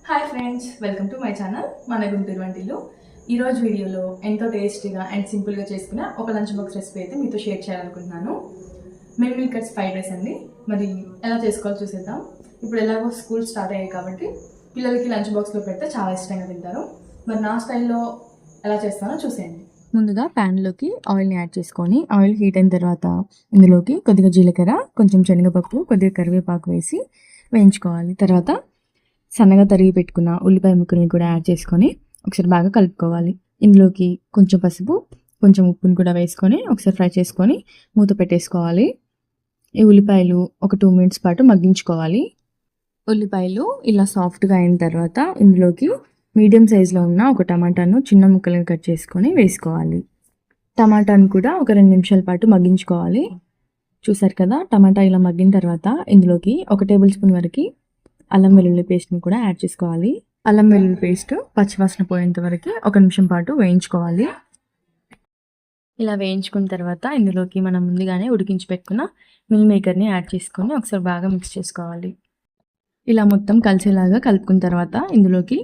Hi friends, welcome to my channel మన గుంటూరు వంటిల్లు. ఈరోజు వీడియోలో ఎంతో టేస్టీగా అండ్ సింపుల్గా చేసుకున్న ఒక లంచ్ బాక్స్ రెసిపీ అయితే మీతో షేర్ చేయాలనుకుంటున్నాను. మిల్ మేకర్స్ ఫ్రైడ్ రైస్ అండి. మరి ఎలా చేసుకోవాలో చూసేద్దాం. ఇప్పుడు ఎలాగో స్కూల్ స్టార్ట్ అయ్యాయి కాబట్టి పిల్లలకి లంచ్ బాక్స్లో పెడితే చాలా ఇష్టంగా తింటారు. మరి నా స్టైల్లో ఎలా చేస్తానో చూసేయండి. ముందుగా ప్యాన్లోకి ఆయిల్ని యాడ్ చేసుకొని ఆయిల్ హీట్ అయిన తర్వాత ఇందులోకి కొద్దిగా జీలకర్ర, కొంచెం శనగపప్పు, కొద్దిగా కరివేపాకు వేసి వేయించుకోవాలి. తర్వాత సన్నగా తరిగి పెట్టుకున్న ఉల్లిపాయ ముక్కల్ని కూడా యాడ్ చేసుకొని ఒకసారి బాగా కలుపుకోవాలి. ఇందులోకి కొంచెం పసుపు, కొంచెం ఉప్పుని కూడా వేసుకొని ఒకసారి ఫ్రై చేసుకొని మూత పెట్టేసుకోవాలి. ఈ ఉల్లిపాయలు ఒక 2 మినిట్స్ పాటు మగ్గించుకోవాలి. ఉల్లిపాయలు ఇలా సాఫ్ట్గా అయిన తర్వాత ఇందులోకి మీడియం సైజులో ఉన్న ఒక టమాటాను చిన్న ముక్కలను కట్ చేసుకొని వేసుకోవాలి. టమాటాను కూడా ఒక 2 నిమిషాల పాటు మగ్గించుకోవాలి. చూసారు కదా, టమాటా ఇలా మగ్గిన తర్వాత ఇందులోకి 1 టేబుల్ స్పూన్ వరకు అల్లం వెల్లుల్లి పేస్ట్ని కూడా యాడ్ చేసుకోవాలి. అల్లం వెల్లుల్లి పేస్ట్ పచ్చివాసన పోయేంత వరకు 1 నిమిషం పాటు వేయించుకోవాలి. ఇలా వేయించుకున్న తర్వాత ఇందులోకి మనం ముందుగానే ఉడికించి పెట్టుకున్న మిల్ మేకర్ని యాడ్ చేసుకొని ఒకసారి బాగా మిక్స్ చేసుకోవాలి. ఇలా మొత్తం కలిసేలాగా కలుపుకున్న తర్వాత ఇందులోకి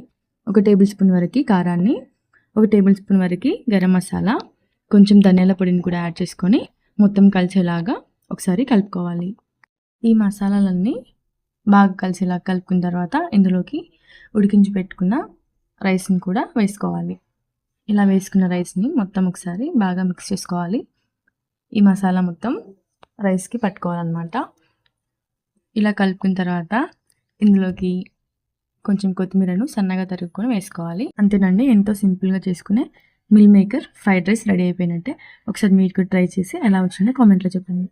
1 టేబుల్ స్పూన్ వరకు కారాన్ని, 1 టేబుల్ స్పూన్ వరకు గరం మసాలా, కొంచెం ధనియాల పొడిని కూడా యాడ్ చేసుకొని మొత్తం కలిసేలాగా ఒకసారి కలుపుకోవాలి. ఈ మసాలాలన్నీ బాగా కలిసేలా కలుపుకున్న తర్వాత ఇందులోకి ఉడికించి పెట్టుకున్న రైస్ని కూడా వేసుకోవాలి. ఇలా వేసుకున్న రైస్ని మొత్తం ఒకసారి బాగా మిక్స్ చేసుకోవాలి. ఈ మసాలా మొత్తం రైస్కి పట్టుకోవాలన్నమాట. ఇలా కలుపుకున్న తర్వాత ఇందులోకి కొంచెం కొత్తిమీరను సన్నగా తరుగుకొని వేసుకోవాలి. అంతేనండి, ఎంతో సింపుల్గా చేసుకునే meal maker fried rice ready అయిపోయినట్టే. ఒకసారి మీరు కూడా ట్రై చేసి ఎలా వచ్చిందో కామెంట్లో చెప్పండి.